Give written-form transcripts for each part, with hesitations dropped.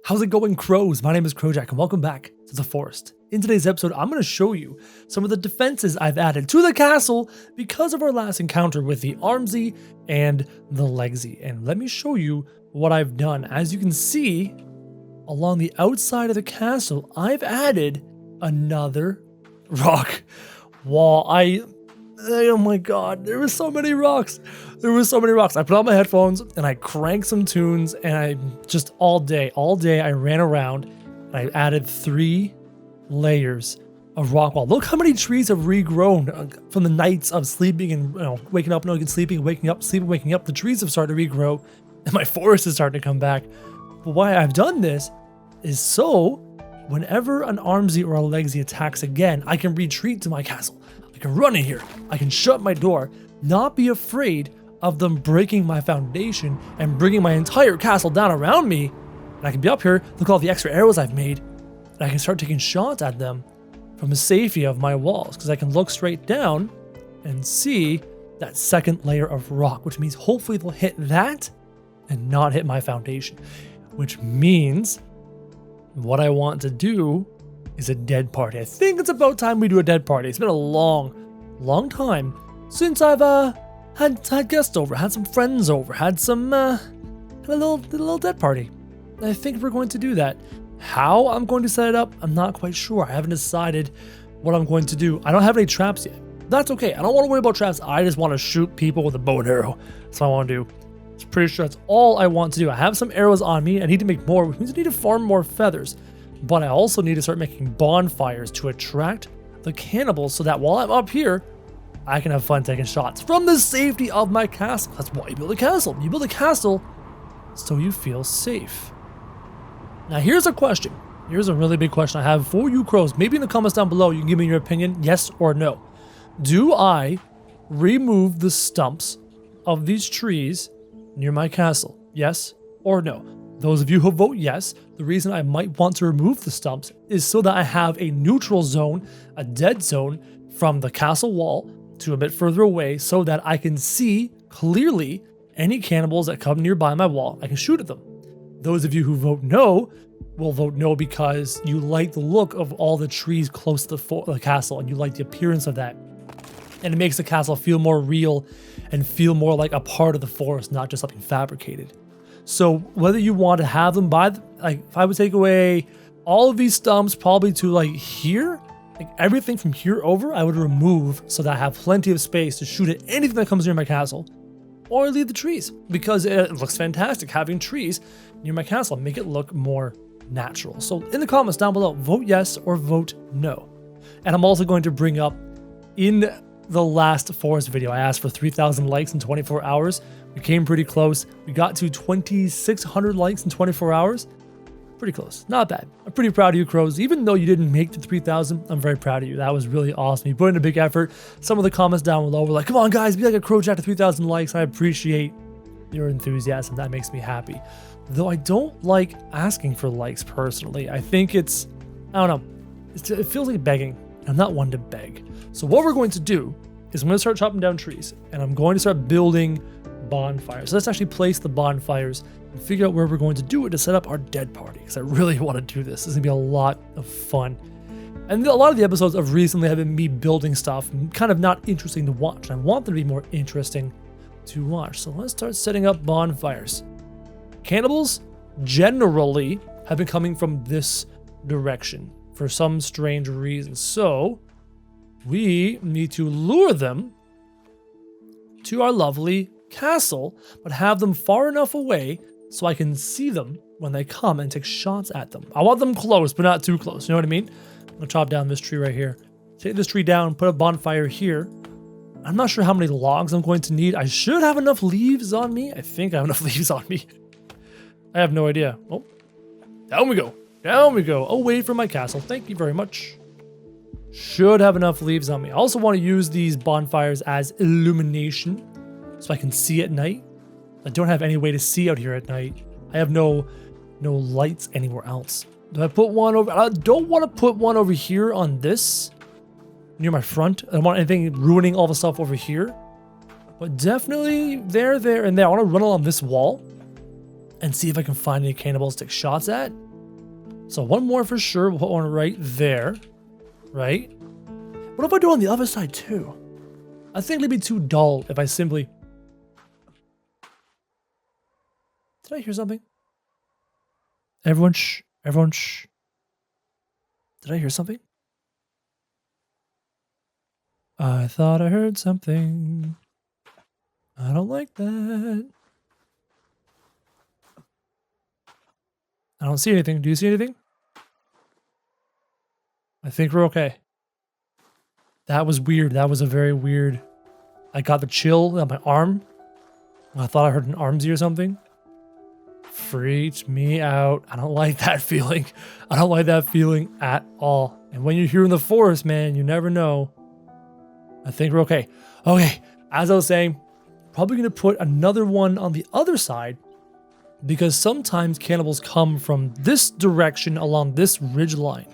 How's it going, crows? My name is Krojak and welcome back to the forest. In today's episode, I'm going to show you some of the defenses I've added to the castle because of our last encounter with the armsy and the legsy. And let me show you what I've done. As you can see, along the outside of the castle, I've added another rock wall. Oh my god, there were so many rocks. I put on my headphones and I cranked some tunes and I just all day I ran around and I added 3 layers of rock wall. Look how many trees have regrown from the nights of sleeping and waking up, sleeping, waking up, sleeping, waking up. The trees have started to regrow and my forest is starting to come back. But why I've done this is so whenever an armsy or a legsy attacks again, I can retreat to my castle. I can run in here. I can shut my door, not be afraid of them breaking my foundation and bringing my entire castle down around me. And I can be up here, look at all the extra arrows I've made, and I can start taking shots at them from the safety of my walls because I can look straight down and see that second layer of rock, which means hopefully they'll hit that and not hit my foundation, which means what I want to do is a dead party. I think it's about time we do a dead party. It's been a long time since I've had guests over, had some friends over, had a little dead party. I think we're going to do that. How I'm going to set it up, I'm not quite sure. I haven't decided what I'm going to do. I don't have any traps yet. That's okay. I don't want to worry about traps. I just want to shoot people with a bow and arrow. That's what I want to do. I'm pretty sure that's all I want to do. I have some arrows on me. I need to make more, which means I need to farm more feathers. But I also need to start making bonfires to attract the cannibals so that while I'm up here, I can have fun taking shots from the safety of my castle. That's why you build a castle. You build a castle so you feel safe. Now here's a question. Here's a really big question I have for you crows. Maybe in the comments down below, you can give me your opinion, yes or no. Do I remove the stumps of these trees near my castle? Yes or no? Those of you who vote yes, the reason I might want to remove the stumps is so that I have a neutral zone, a dead zone, from the castle wall to a bit further away so that I can see clearly any cannibals that come nearby my wall. I can shoot at them. Those of you who vote no will vote no because you like the look of all the trees close to the castle and you like the appearance of that. And it makes the castle feel more real and feel more like a part of the forest, not just something fabricated. So whether you want to have them if I would take away all of these stumps probably to here, everything from here over, I would remove so that I have plenty of space to shoot at anything that comes near my castle, or leave the trees because it looks fantastic having trees near my castle, make it look more natural. So in the comments down below, vote yes or vote no. And I'm also going to bring up in the last forest video, I asked for 3,000 likes in 24 hours. We came pretty close. We got to 2,600 likes in 24 hours. Pretty close. Not bad. I'm pretty proud of you, crows. Even though you didn't make the 3,000, I'm very proud of you. That was really awesome. You put in a big effort. Some of the comments down below were like, come on, guys, be like a Krojak to 3,000 likes. I appreciate your enthusiasm. That makes me happy. Though I don't like asking for likes personally. I think I don't know. It feels like begging. I'm not one to beg. So what we're going to do is I'm going to start chopping down trees and I'm going to start building bonfires. So let's actually place the bonfires and figure out where we're going to do it to set up our dead party because I really want to do this. This is going to be a lot of fun. And a lot of the episodes of recently have been me building stuff and kind of not interesting to watch. I want them to be more interesting to watch. So let's start setting up bonfires. Cannibals generally have been coming from this direction for some strange reason. So we need to lure them to our lovely castle, but have them far enough away so I can see them when they come and take shots at them. I want them close, but not too close. You know what I mean? I'm gonna chop down this tree right here. Take this tree down, put a bonfire here. I'm not sure how many logs I'm going to need. I should have enough leaves on me. I think I have enough leaves on me. I have no idea. Oh, down we go. Down we go. Away from my castle. Thank you very much. Should have enough leaves on me. I also want to use these bonfires as illumination so I can see at night. I don't have any way to see out here at night. I have no lights anywhere else. Do I put one over? I don't want to put one over here on this near my front. I don't want anything ruining all the stuff over here. But definitely there, and there. I want to run along this wall and see if I can find any cannibals to take shots at. So one more for sure. We'll put one right there. Right? What if I do on the other side too? I think it'd be too dull if I simply... Did I hear something? Everyone shh. Everyone shh. Did I hear something? I thought I heard something. I don't like that. I don't see anything. Do you see anything? I think we're okay. That was weird. That was a very weird... I got the chill on my arm. I thought I heard an armsy or something. Freaked me out. I don't like that feeling. I don't like that feeling at all. And when you're here in the forest, man, you never know. I think we're okay. Okay, as I was saying, probably going to put another one on the other side because sometimes cannibals come from this direction along this ridge line.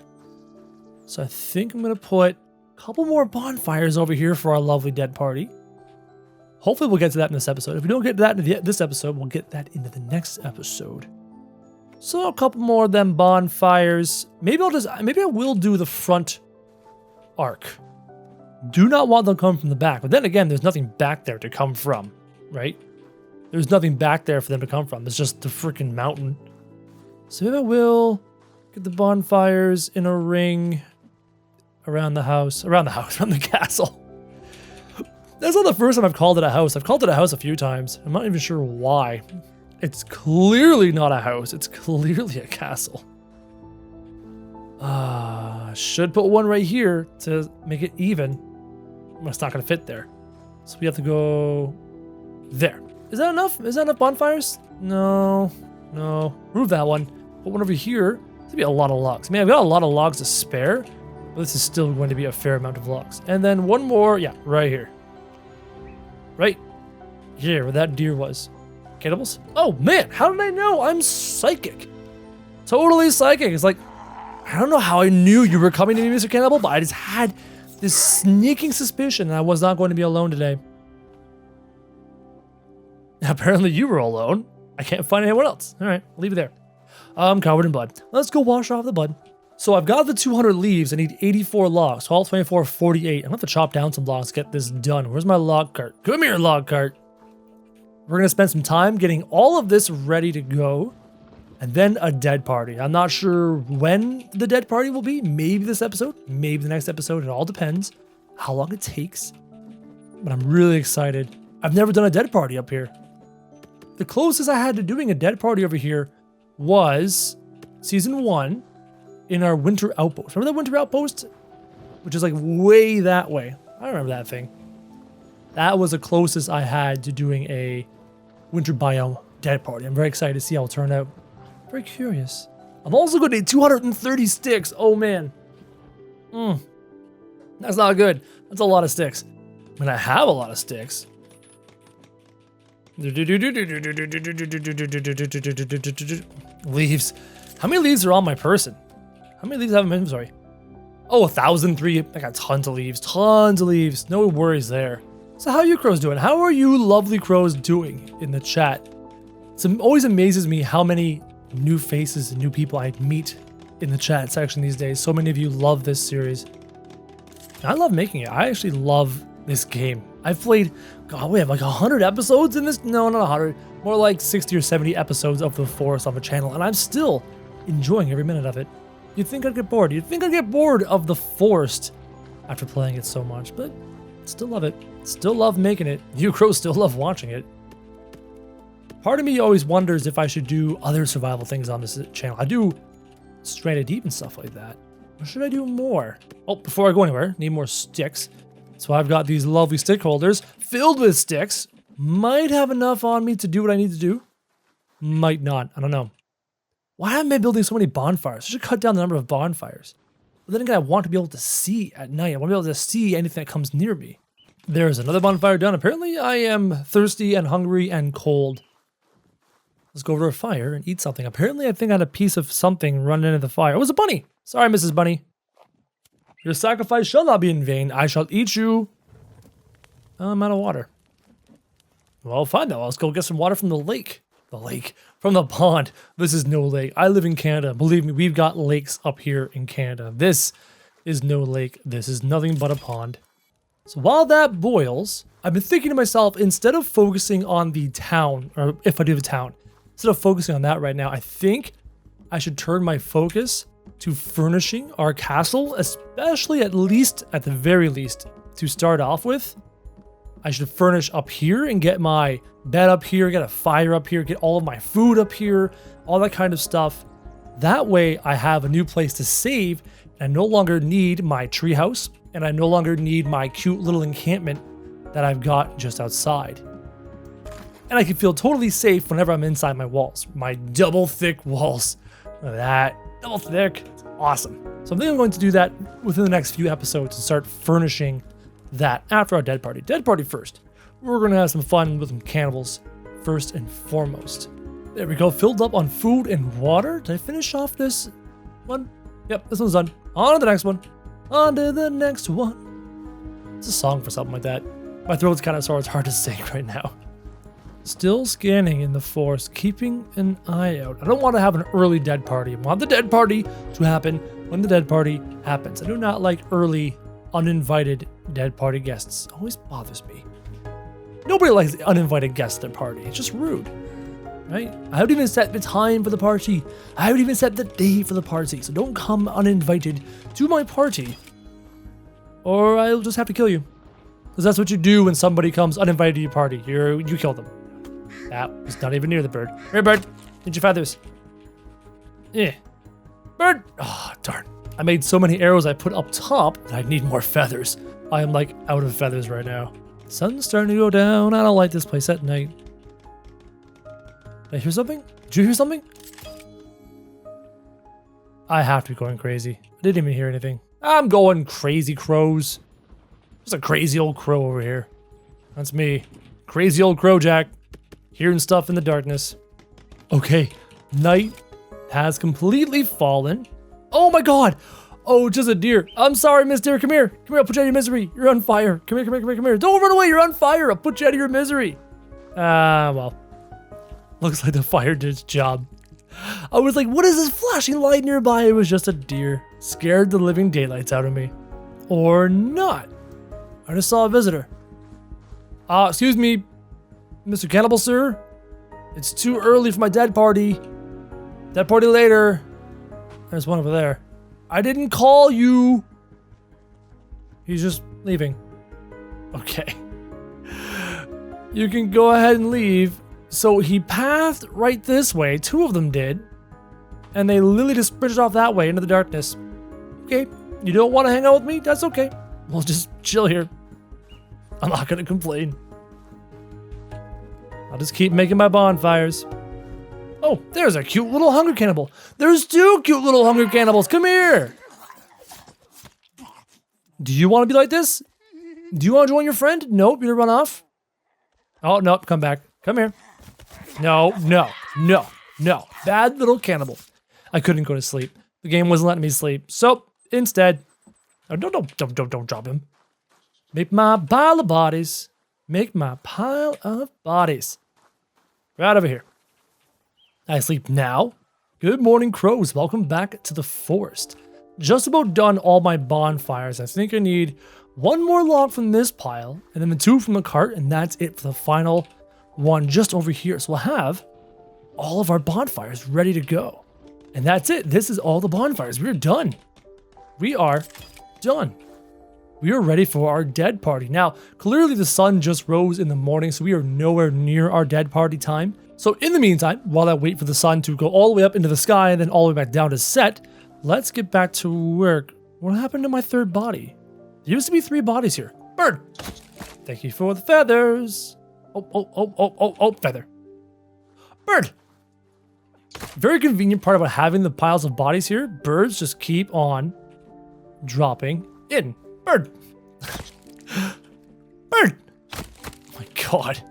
So I think I'm going to put a couple more bonfires over here for our lovely dead party. Hopefully we'll get to that in this episode. If we don't get to that in this episode, we'll get that into the next episode. So a couple more of them bonfires. Maybe I will do the front arc. Do not want them to come from the back. But then again, there's nothing back there to come from, right? There's nothing back there for them to come from. It's just the freaking mountain. So maybe I will get the bonfires in a ring around the house, around the castle. That's not the first time I've called it a house. I've called it a house a few times. I'm not even sure why. It's clearly not a house. It's clearly a castle. Should put one right here to make it even. It's not going to fit there. So we have to go there. Is that enough? Is that enough bonfires? No. No. Remove that one. Put one over here. This would be a lot of logs. Man, I've got a lot of logs to spare. But this is still going to be a fair amount of logs. And then one more. Yeah, right here. Right here, where that deer was. Cannibals? Oh, man. How did I know? I'm psychic. Totally psychic. It's like, I don't know how I knew you were coming to me, Mr. Cannibal, but I just had this sneaking suspicion that I was not going to be alone today. Apparently you were alone. I can't find anyone else. All right, leave it there. I'm covered in blood. Let's go wash off the blood. So I've got the 200 leaves. I need 84 logs. 12, 24, 48. I'm going to have to chop down some logs to get this done. Where's my log cart? Come here, log cart. We're going to spend some time getting all of this ready to go. And then a dead party. I'm not sure when the dead party will be. Maybe this episode, maybe the next episode. It all depends how long it takes. But I'm really excited. I've never done a dead party up here. The closest I had to doing a dead party over here was season 1 in our winter outpost. Remember that winter outpost? Which is like way that way. I remember that thing. That was the closest I had to doing a winter biome dead party. I'm very excited to see how it'll turn out. Very curious. I'm also going to need 230 sticks. Oh, man. That's not good. That's a lot of sticks. I mean, I have a lot of sticks. Leaves. How many leaves are on my person? How many leaves do I have in my inventory? Oh, 1,003. I got tons of leaves. Tons of leaves. No worries there. So how are you crows doing? How are you lovely crows doing in the chat? It always amazes me how many new faces and new people I meet in the chat section these days. So many of you love this series. I love making it. I actually love this game. I've played, God, we have like 100 episodes in this? No, not 100. More like 60 or 70 episodes of The Forest on the channel, and I'm still enjoying every minute of it. You'd think I'd get bored. You'd think I'd get bored of The Forest after playing it so much, but still love it. Still love making it. You crows still love watching it. Part of me always wonders if I should do other survival things on this channel. I do Stranded Deep and stuff like that. Or should I do more? Oh, before I go anywhere, need more sticks. So I've got these lovely stick holders filled with sticks. Might have enough on me to do what I need to do. Might not. I don't know. Why am I building so many bonfires? I should cut down the number of bonfires. But then again, I want to be able to see at night. I want to be able to see anything that comes near me. There's another bonfire done. Apparently I am thirsty and hungry and cold. Let's go over to a fire and eat something. Apparently, I think I had a piece of something run into the fire. It was a bunny. Sorry, Mrs. Bunny. Your sacrifice shall not be in vain. I shall eat you. I'm out of water. Well, fine then. Let's go get some water from the lake. the lake, from the pond. This is no lake. I live in Canada. Believe me, we've got lakes up here in Canada. This is no lake. This is nothing but a pond. So while that boils, I've been thinking to myself, instead of focusing on the town, or if I do have a town, instead of focusing on that right now, I think I should turn my focus to furnishing our castle, especially at the very least, to start off with. I should furnish up here and get my bed up here, get a fire up here, get all of my food up here, all that kind of stuff. That way I have a new place to save, and I no longer need my treehouse, and I no longer need my cute little encampment that I've got just outside. And I can feel totally safe whenever I'm inside my walls. My double thick walls. Look at that. Double thick. It's awesome. So I think I'm going to do that within the next few episodes to start furnishing that after our dead party. Dead party first. We're going to have some fun with some cannibals first and foremost. There we go. Filled up on food and water. Did I finish off this one? Yep, this one's done. On to the next one. On to the next one. It's a song for something like that. My throat's kind of sore. It's hard to sing right now. Still scanning in the forest, keeping an eye out. I don't want to have an early dead party. I want the dead party to happen when the dead party happens. I do not like early, uninvited dead party guests. It always bothers me. Nobody likes the uninvited guests at their party. It's just rude, right? I haven't even set the time for the party. I haven't even set the day for the party. So don't come uninvited to my party, or I'll just have to kill you. Because that's what you do when somebody comes uninvited to your party. You kill them. That was not even near the bird. Here, bird. Need your feathers. Yeah. Bird. Oh, darn. I made so many arrows I put up top that I need more feathers. I am like out of feathers right now. Sun's starting to go down. I don't like this place at night. Did I hear something? Did you hear something? I have to be going crazy. I didn't even hear anything. I'm going crazy, crows. There's a crazy old crow over here. That's me. Crazy old Krojak. Hearing stuff in the darkness. Okay. Night has completely fallen. Oh my god! Oh, just a deer. I'm sorry, Miss Deer. Come here. Come here, I'll put you out of your misery. You're on fire. Come here, come here, come here, come here. Don't run away. You're on fire. I'll put you out of your misery. Well. Looks like the fire did its job. I was like, what is this flashing light nearby? It was just a deer. Scared the living daylights out of me. Or not. I just saw a visitor. Excuse me, Mr. Cannibal, sir. It's too early for my dead party. Dead party later. There's one over there. I didn't call you. He's just leaving. Okay. You can go ahead and leave. So he pathed right this way. Two of them did. And they literally just sprinted off that way into the darkness. Okay. You don't want to hang out with me? That's okay. We'll just chill here. I'm not gonna complain. I'll just keep making my bonfires. Oh, there's a cute little hunger cannibal. There's two cute little hunger cannibals. Come here. Do you want to be like this? Do you want to join your friend? Nope, you're gonna run off. Oh, nope, come back. Come here. No, no, no, no. Bad little cannibal. I couldn't go to sleep. The game wasn't letting me sleep. So, instead, oh, don't drop him. Make my pile of bodies. Make my pile of bodies. Right over here. I sleep now. Good morning, crows. Welcome back to the forest. Just about done all my bonfires. I think I need one more log from this pile, and then the two from the cart, and that's it for the final one just over here. So we'll have all of our bonfires ready to go. And that's it. This is all the bonfires. We're done. We are done. We are ready for our dead party. Now, clearly the sun just rose in the morning, so we are nowhere near our dead party time. So in the meantime, while I wait for the sun to go all the way up into the sky and then all the way back down to set, let's get back to work. What happened to my third body? There used to be 3 bodies here. Bird! Thank you for the feathers. Oh, feather. Bird! Very convenient part about having the piles of bodies here. Birds just keep on dropping in. Bird! Bird! Oh my god.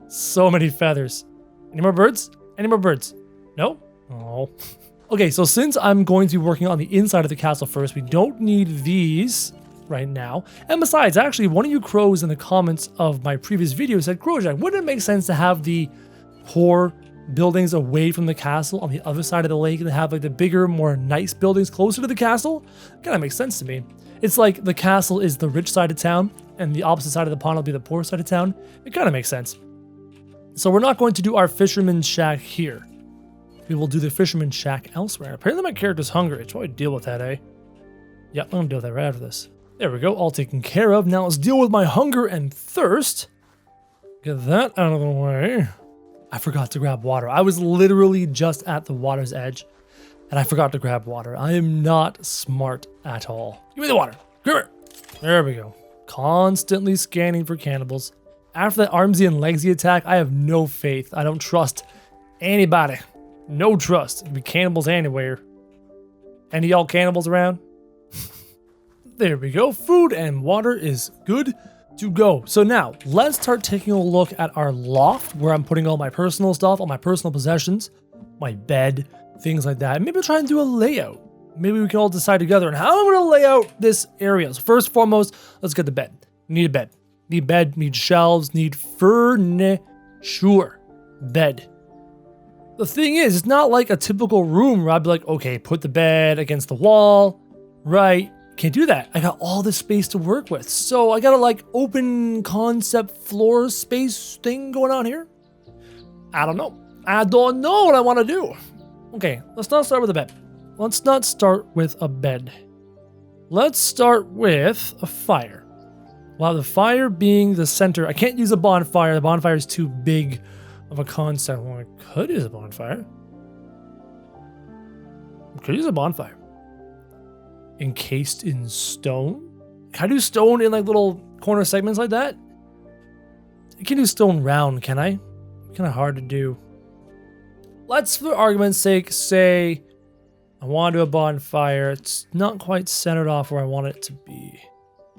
So many feathers. Any more birds? Any more birds? No? Oh. Okay, so since I'm going to be working on the inside of the castle first, we don't need these right now. And besides, actually, one of you crows in the comments of my previous video said, Krojak, wouldn't it make sense to have the poor buildings away from the castle on the other side of the lake and have like the bigger, more nice buildings closer to the castle. It kind of makes sense to me. It's like the castle is the rich side of town and the opposite side of the pond will be the poor side of town. It kind of makes sense. So we're not going to do our fisherman's shack here. We will do the fisherman's shack elsewhere. Apparently my character's hungry. Should I deal with that, eh? Yeah, I'm gonna deal with that right after this. There we go, all taken care of. Now let's deal with my hunger and thirst. Get that out of the way. I forgot to grab water. I was literally just at the water's edge and I forgot to grab water. I am not smart at all. Give me the water. Come here. There we go. Constantly scanning for cannibals. After that armsy and legsy attack, I have no faith. I don't trust anybody. No trust. It'd be cannibals anywhere. Any y'all cannibals around? There we go. Food and water is good to go. So now let's start taking a look at our loft where I'm putting all my personal stuff, all my personal possessions, my bed, things like that. Maybe we'll try and do a layout. Maybe we can all decide together on how I'm going to lay out this area. So first and foremost, let's get the bed. Need a bed. Need bed, need shelves, need furniture. Bed. The thing is, it's not like a typical room where I'd be like, okay, put the bed against the wall, right? Can't do that. I got all this space to work with. So I got a like open concept floor space thing going on here. I don't know. I don't know what I want to do. Okay, let's not start with a bed. Let's not start with a bed. Let's start with a fire. Wow, the fire being the center. I can't use a bonfire. The bonfire is too big of a concept. Well, I could use a bonfire. I could use a bonfire. Encased in stone? Can I do stone in like little corner segments like that? I can do stone round, can I? Kind of hard to do. Let's, for argument's sake, say I want to do a bonfire. It's not quite centered off where I want it to be.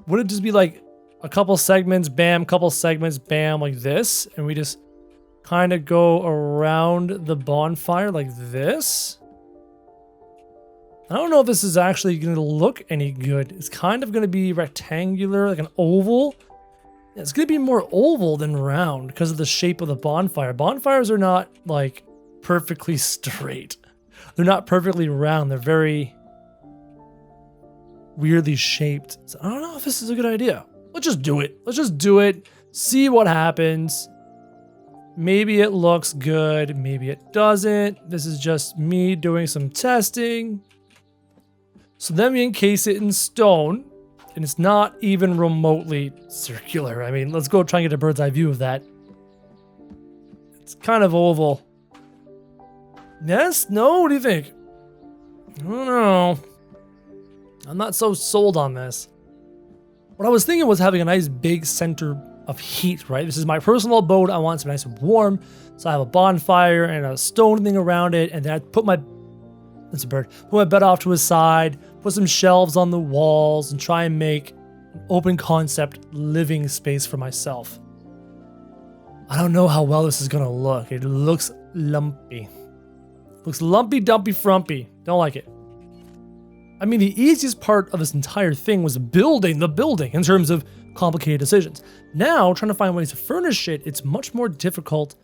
Would it just be like a couple segments, bam, couple segments, bam, like this? And we just kind of go around the bonfire like this? I don't know if this is actually going to look any good. It's kind of going to be rectangular, like an oval. It's going to be more oval than round because of the shape of the bonfire. Bonfires are not like perfectly straight. They're not perfectly round. They're very weirdly shaped. So I don't know if this is a good idea. Let's just do it. Let's just do it. See what happens. Maybe it looks good. Maybe it doesn't. This is just me doing some testing. So then we encase it in stone, and it's not even remotely circular. I mean, let's go try and get a bird's eye view of that. It's kind of oval. Yes? No? What do you think? I don't know. I'm not so sold on this. What I was thinking was having a nice big center of heat, right? This is my personal abode. I want it to be nice and warm. So I have a bonfire and a stone thing around it, and then I put my... That's a bird. Put my bed off to his side, put some shelves on the walls, and try and make an open concept living space for myself. I don't know how well this is gonna look. It looks lumpy. Looks lumpy, dumpy, frumpy. Don't like it. I mean, the easiest part of this entire thing was building the building in terms of complicated decisions. Now, trying to find ways to furnish it, it's much more difficult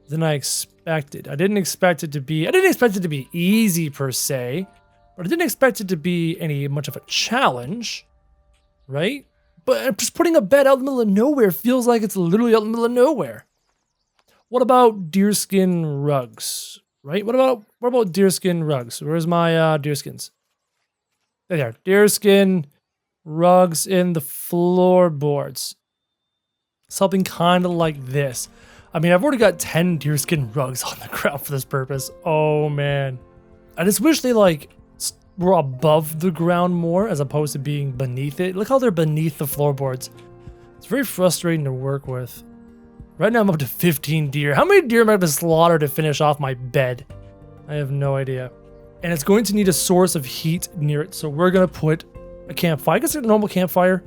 than I expected. I didn't expect it to be easy per se, but I didn't expect it to be any much of a challenge, right? But just putting a bed out in the middle of nowhere feels like it's literally out in the middle of nowhere. What about deerskin rugs, right? What about deerskin rugs? Where's my deerskins? There they are. Deerskin rugs in the floorboards. Something kind of like this. I mean, I've already got 10 deerskin rugs on the ground for this purpose. Oh, man. I just wish they, like, were above the ground more as opposed to being beneath it. Look how they're beneath the floorboards. It's very frustrating to work with. Right now, I'm up to 15 deer. How many deer am I going to slaughter to finish off my bed? I have no idea. And it's going to need a source of heat near it, so we're going to put a campfire. I guess a normal campfire.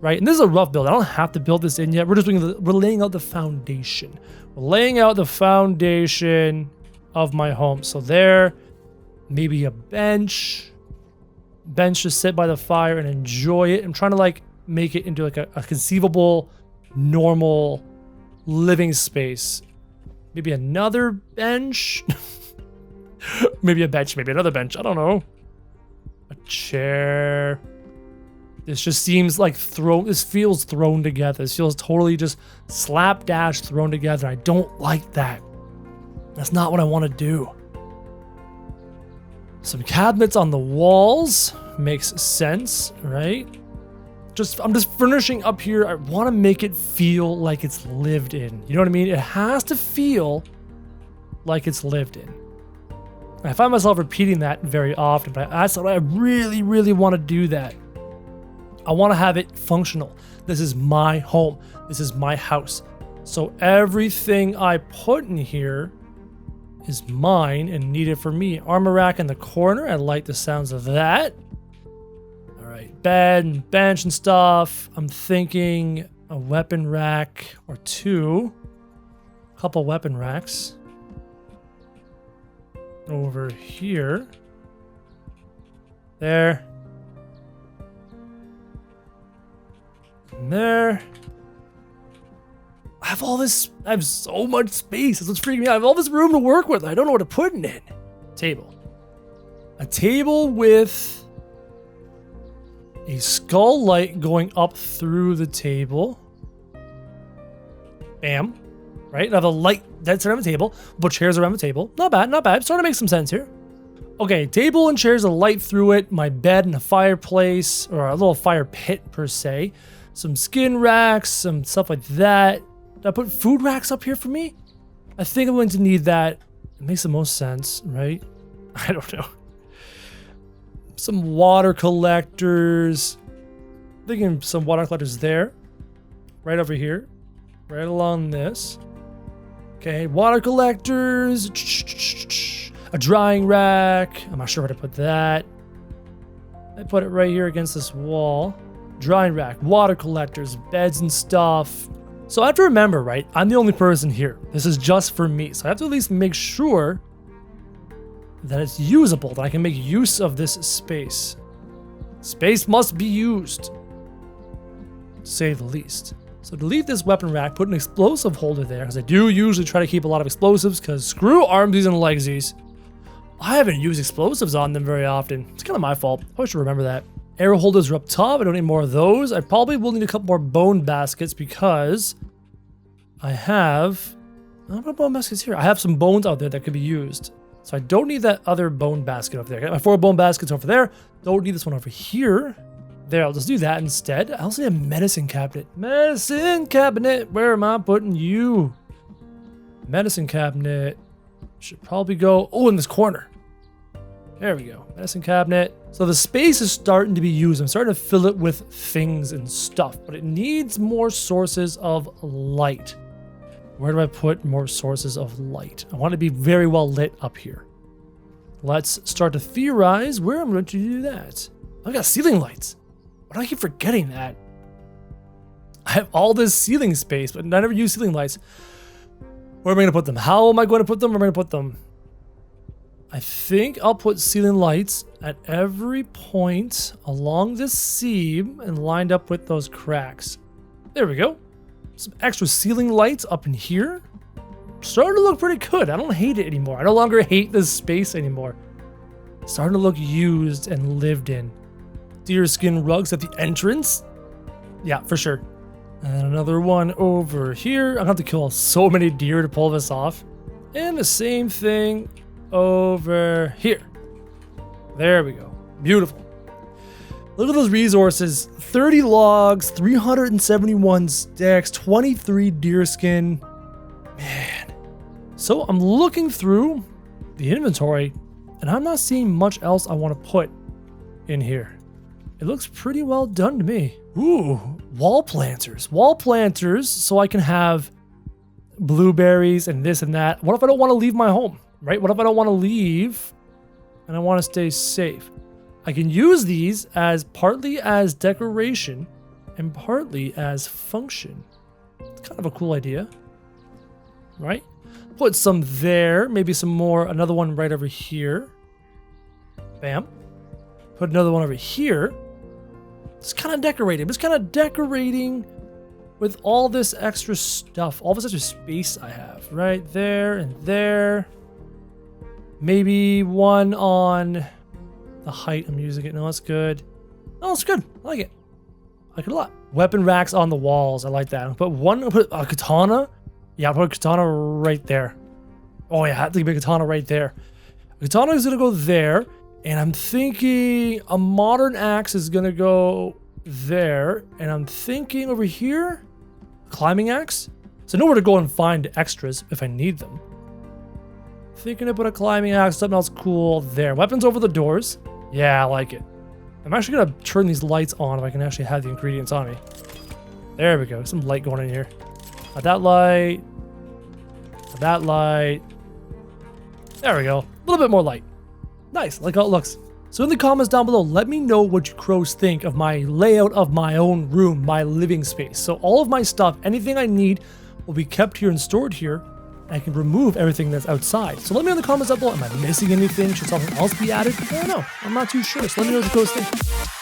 Right, and this is a rough build. I don't have to build this in yet. We're laying out the foundation. We're laying out the foundation of my home. So there, maybe a bench to sit by the fire and enjoy it. I'm trying to like make it into like a conceivable, normal living space. Maybe another bench. Maybe a bench, maybe another bench. I don't know. A chair. This just seems like this feels thrown together. This feels totally just slapdash thrown together. I don't like that. That's not what I want to do. Some cabinets on the walls makes sense, right? I'm just furnishing up here. I want to make it feel like it's lived in. You know what I mean? It has to feel like it's lived in. I find myself repeating that very often, but that's what I really, really want to do that. I want to have it functional. This is my home. This is my house. So everything I put in here is mine and needed for me. Armor rack in the corner. I like the sounds of that. All right, bed and bench and stuff. I'm thinking a weapon rack or two. A couple weapon racks. Over here. There. And there. I have so much space. That's what's freaking me out. I have all this room to work with. I don't know what to put in it. Table. A table with a skull light going up through the table. Bam. Right? I have a light that's around the table. But chairs around the table. Not bad, not bad. Starting to make some sense here. Okay, table and chairs, a light through it. My bed and a fireplace, or a little fire pit per se. Some skin racks, some stuff like that. Did I put food racks up here for me? I think I'm going to need that. It makes the most sense, right? I don't know. Some water collectors. Thinking some water collectors there. Right over here. Right along this. Okay, water collectors. A drying rack. I'm not sure where to put that. I put it right here against this wall. Drying rack, water collectors, beds and stuff. So I have to remember, right? I'm the only person here. This is just for me. So I have to at least make sure that it's usable, that I can make use of this space. Space must be used, to say the least. So to leave this weapon rack, put an explosive holder there, because I do usually try to keep a lot of explosives, because screw armsies and legsies. I haven't used explosives on them very often. It's kind of my fault. I should remember that. Arrow holders are up top. I don't need more of those. I probably will need a couple more bone baskets because I have... I don't have bone baskets here. I have some bones out there that could be used. So I don't need that other bone basket over there. I got my 4 bone baskets over there. Don't need this one over here. There, I'll just do that instead. I also need a medicine cabinet. Medicine cabinet. Where am I putting you? Medicine cabinet. Should probably go... Oh, in this corner. There we go. Medicine cabinet. So the space is starting to be used. I'm starting to fill it with things and stuff, but it needs more sources of light. Where do I put more sources of light? I want to be very well lit up here. Let's start to theorize where I'm going to do that. I've got ceiling lights. Why do I keep forgetting that? I have all this ceiling space, but I never use ceiling lights. Where am I going to put them? How am I going to put them? Where am I going to put them? I think I'll put ceiling lights at every point along this seam and lined up with those cracks. There we go. Some extra ceiling lights up in here. Starting to look pretty good. I don't hate it anymore. I no longer hate this space anymore. Starting to look used and lived in. Deerskin rugs at the entrance. Yeah, for sure. And another one over here. I'm gonna have to kill so many deer to pull this off. And the same thing over here. There we go. Beautiful. Look at those resources. 30 logs, 371 sticks, 23 deerskin. Man. So I'm looking through the inventory and I'm not seeing much else I want to put in here. It looks pretty well done to me. Ooh, wall planters. Wall planters so I can have blueberries and this and that. What if I don't want to leave my home? Right? What if I don't want to leave and I want to stay safe? I can use these as partly as decoration and partly as function. It's kind of a cool idea, right? Put some there, maybe some more, another one right over here. Bam. Put another one over here. Just kind of decorating. Just kind of decorating with all this extra stuff, all this extra space I have right there and there. Maybe one on the height I'm using it. No, that's good. Oh, it's good. I like it. I like it a lot. Weapon racks on the walls. I like that. I'll put a katana. Yeah, I'll put a katana right there. Oh yeah, I have to make a katana right there. A katana is gonna go there, and I'm thinking a modern axe is gonna go there, and I'm thinking over here, climbing axe. So I know where to go and find extras if I need them. Thinking to put a climbing axe, something else cool there. Weapons over the doors. Yeah, I like it. I'm actually gonna turn these lights on if I can actually have the ingredients on me. There we go. Some light going in here. Got that light. Got that light. There we go. A little bit more light. Nice. I like how it looks. So in the comments down below, let me know what you crows think of my layout of my own room, my living space. So all of my stuff, anything I need, will be kept here and stored here. I can remove everything that's outside. So let me know in the comments down below. Am I missing anything? Should something else be added? I don't know. I'm not too sure. So let me know what you guys think.